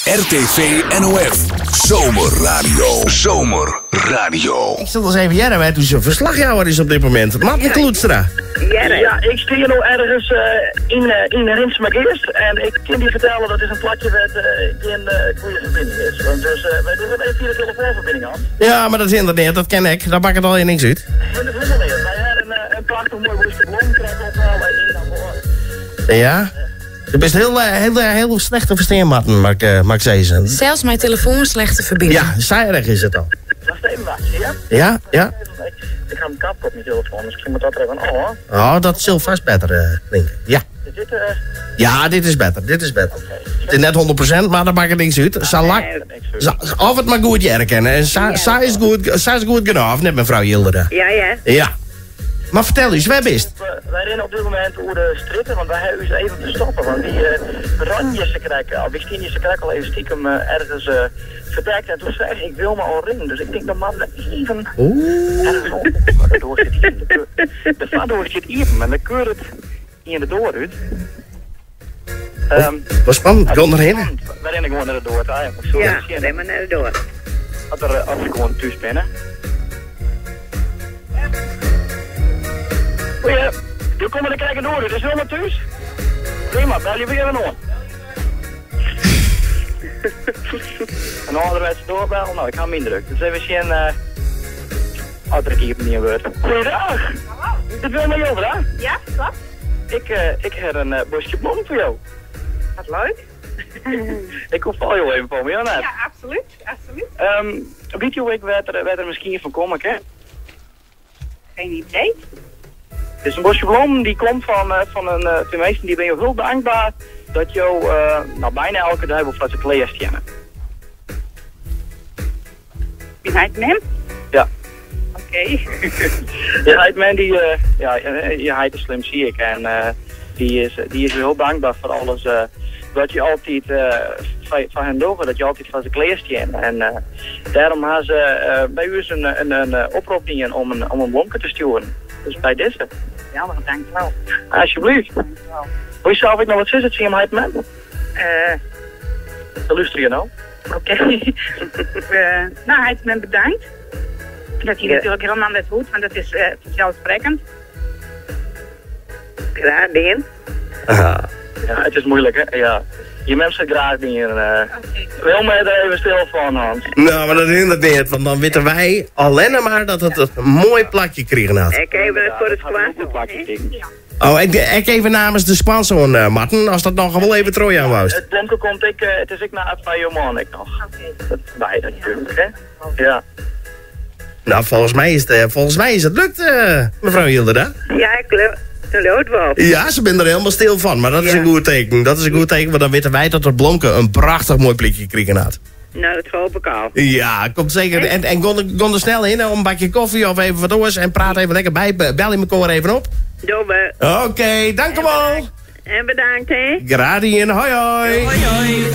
RTV NOF. Zomerradio. Zomerradio. Ik zal eens even Jerre uit hoe zijn verslagjouwer is op dit moment. Martin Kloetstra. Ja, ik sta hier nog ergens in Rinsmageers. En ik kan die vertellen dat is een platje waar geen goede verbinding is. Want dus wij doen het even via de telefoonverbinding aan. Ja, maar dat is inderdaad, dat ken ik. Daar maakt het al in niks uit. Helemaal niet. Wij hebben een prachtig mooi woestenblom. Krijg ook wel in aan boord. Ja? Je bent heel slecht te verstaan, Martin, mag ik zeggen. Zelfs mijn telefoon slechte verbinding. Ja, saaiig is het al. Dat is even wachten, ja? Ja, ja. Ik ga mijn kap op mijn telefoon, misschien moet dat er even aan. Oh, dat zal vast beter, denk ik. Ja. Is dit, Ja, dit is beter, dit is beter. Het is net 100%, maar dat maakt er niks uit. Of het maar goed herkennen. En zij is goed genoeg, net mevrouw Hilde. Ja. Ja. Maar vertel eens, waar bist? Wij rennen op dit moment over de stritten, want wij hebben u even te stoppen. Want die brandjes krijgen, of Wistiniërs krijgen al even stiekem ergens verdekt. En toen zei ik wil maar al ringen. Dus ik denk dat man even ergens op. Maar de door zit hier in de keur. De vader zit even, en dan keur het in de door uit. Wat spannend, kom erheen. Wij rennen gewoon naar de door. Ja, ren maar naar de door. Als ik gewoon thuis binnen. Goeie, je komt er kijken door, het is helemaal thuis. Prima, bel je weer even nog. Een andere doorbel, nou ik ga minder druk. Dus even zien als er een keer niet gebeurt. Goeiedag! Dit wil maar Hilde, hè? Ja, klopt. Ik heb een bosje bloem voor jou. Wat leuk. Ik hoef al jou even voor me, ja net. Ja, absoluut. Weet je hoe ik werd er misschien van komen, hè? Geen idee. Het is een bosje bloem die komt van een tenminste die ben je heel dankbaar dat je bijna elke dag wil van zijn kleers kennen. Wie heet men? Ja. Oké. Je heet men die, je heet de slim zie ik en die is heel dankbaar voor alles dat je altijd van hen doet, dat je altijd van zijn kleers kent. En daarom hebben ze bij u een oproep niet om een blomke te sturen. Dus bij deze. Ja, maar dankjewel. Alsjeblieft. Dankjewel. Hoe zou ik nog wat zeggen? Zie je hem uit man? Luister je nou? Oké. Nou, hij heeft me bedankt. Dat hij natuurlijk helemaal net goed, want dat is vanzelfsprekend. Graag gedaan. Ja, het is moeilijk hè? Ja. Je mensen graag dingen. Wil me er even stil van, Hans. Nou, maar dat hindert niet, want dan weten wij alleen maar dat het een mooi plakje kregen had. Ik even het voor het kwaad. Oh, ik even namens de sponsor, Martin, als dat nog wel even Troja aan wou. Het blomke komt het is ik naar van je man, ik nog. Dat is bij natuurlijk, hè? Ja. Nou, volgens mij is het lukt, mevrouw Hilde. Ja, ik geloof wel. Ja, ze zijn er helemaal stil van, maar dat is een goed teken. Dat is een goed teken, want dan weten wij dat het blomke een prachtig mooi plekje kregen had. Nou, dat hoop ik al. Ja, komt zeker. En kon er snel in om een bakje koffie of even wat oors en praat even lekker bij. Bel je elkaar even op. Doen we. Oké, dank u wel. En bedankt, hè. Gradien, hoi hoi. Hoi hoi.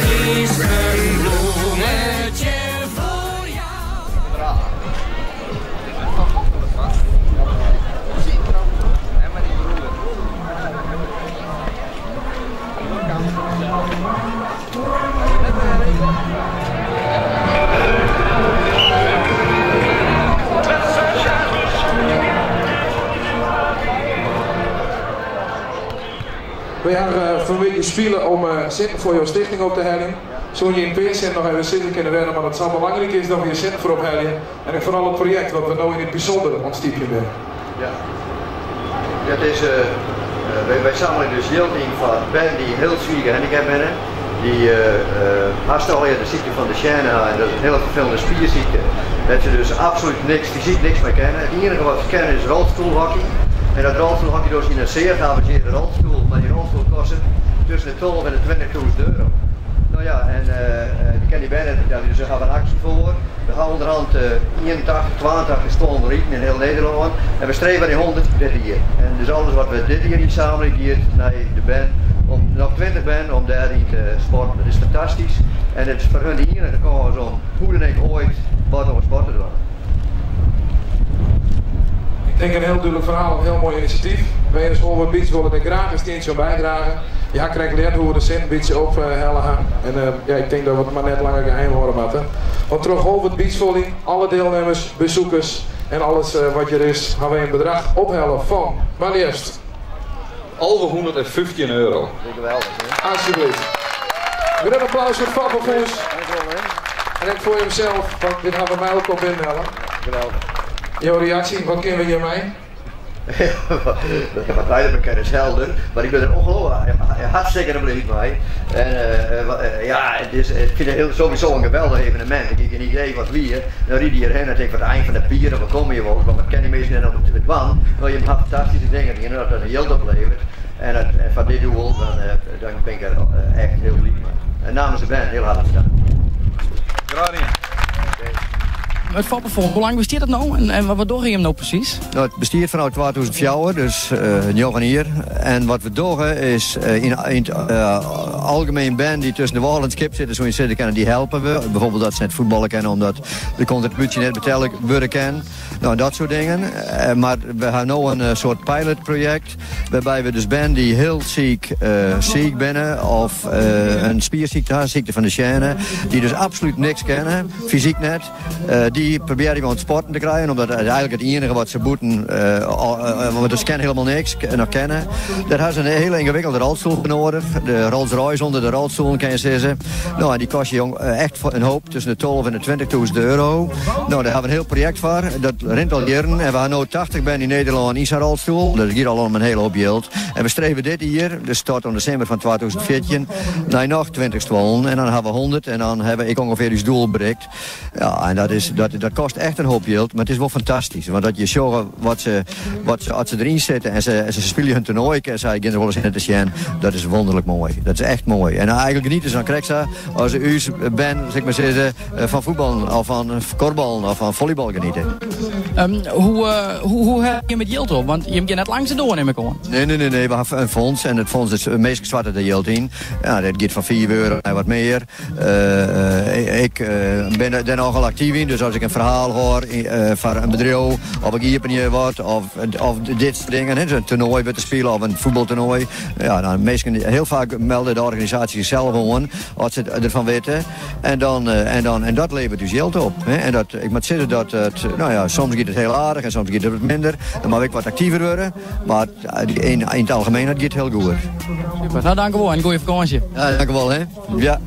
We gaan vanwege spelen om zitten voor jouw stichting op te hellen. Zo je in PSN nog even zitten kunnen werden, maar het zal belangrijk is dat we je zitten voor ophellen. En vooral het project wat we nou in het bijzonder ontstiepen hebben. Ja, dat is, wij samelen dus heel van Ben die heel zwaar gehandicapt zijn. Die hartstikke de ziekte van de Duchenne en dat is een heel vervelende spierziekte. Dat ze dus absoluut niks, fysiek niks meer kennen. Het enige wat ze kennen is rolstoelhockey. En dat rolstoelhockey dus in een zeer geavanceerde rolstoel, maar die rolstoel kost tussen de 12 en de 20.000 euro. Nou ja, en die ken die bijna, dus ze gaan een actie voor. We gaan onderhand 81, 82 stonden rieten in heel Nederland. En we streven die 100 dit jaar. En dus alles wat we dit jaar niet samen hier naar de band, om nog 20 ben om daarin te sporten. Dat is fantastisch. En het is voor hun de enige kans om hoe dan ook ooit wat over sport te doen. Ik denk een heel duidelijk verhaal, een heel mooi initiatief. Wij als Holland Beach willen er graag een steentje aan bijdragen. Ja, krijg leert hoe we de zin een beetje ophellen. En ja, ik denk dat we het maar net langer geheim horen moeten. Want terug over het beachvolley, alle deelnemers, bezoekers en alles wat er is, gaan we een bedrag ophellen van, maar eerst. Over €115. Geweldig, hè? Alsjeblieft. Weer een applaus voor Van Voes. En ik voor hemzelf, want dit gaan we mij ook op inhellen. Geweldig. Jouw reactie, wat kunnen we hiermee? Wat wij elkaar is helder, maar ik ben er ongelooflijk hartstikke blij mee. En ja, ik vind het sowieso een geweldig evenement. Ik heb een idee wat wie, dan rijd je hierheen en denk wat eind van de pieren, wat kom je wel, want we kennen meestal net op het wan. Maar je hebt fantastische dingen, die dat een yield oplevert. En van dit doel, dan ben ik er echt heel blij mee. En namens de band, heel hartelijk bedankt. Het Foppenfonds, hoe lang bestaat het nou en wat doe je hem nou precies? Nou, het bestaat vanaf 2004, dus 9 jaar. En wat we doen is in het algemeen band die tussen de wal en het skip zitten, zoals je zitten kennen, die helpen we. Bijvoorbeeld dat ze net voetballen kennen, omdat de contributie net betalen worden kennen. Nou, dat soort dingen. Maar we hebben nu een soort pilotproject, waarbij we dus band die heel ziek binnen of een spierziekte hebben, ziekte van de chaîne, die dus absoluut niks kennen, fysiek net. Die proberen we aan het sporten te krijgen, omdat het eigenlijk het enige wat ze moeten, want ze kennen helemaal niks, nog kennen. Daar hebben ze een hele ingewikkelde rolstoel nodig. De Rolls Royce onder de rolstoel, kan je zeggen. Nou, en die kost je echt een hoop, tussen de 12 en de 20.000 euro. Nou, daar hebben we een heel project voor. Dat rent al jaren. En we hebben nu 80 bij in Nederland in zijn rolstoel. Dat is hier al om een hele hoop geld. En we streven dit hier, dus tot in december van 2014, naar nog 20 stoelen. En dan hebben we 100 en dan heb ik ongeveer ons doel bereikt. Ja, en dat kost echt een hoop geld, maar het is wel fantastisch. Want dat je show als ze erin zitten en ze spelen hun toernooi, en ze gaan wel eens in het zien, dat is wonderlijk mooi. Dat is echt mooi. En eigenlijk genieten ze dan krijg ze, als je u bent, zeg ik maar zeggen, van voetbal of van korfbal of van volleybal genieten. Hoe heb je met geld op? Want je hebt net langs de door, neem ik aan. Nee, we hebben een fonds en het fonds is meestal zwart de geld in. Ja, dat gaat van €4 en wat meer. Ik ben er nogal actief in, dus als ik een verhaal hoor van een bedrijf, of ik hier wat, of dit soort dingen, een toernooi te spelen of een voetbaltoernooi. Ja, dan meestal heel vaak melden de organisatie zichzelf gewoon, als ze ervan weten. En dat levert dus geld op. Hè? En ik moet zeggen dat nou ja, soms gaat het heel aardig en soms gaat het wat minder. Dan mag ik wat actiever worden, maar in het algemeen gaat het heel goed. Super, nou dank u wel en goeie vakantie. Ja, dank u wel, hè. Ja.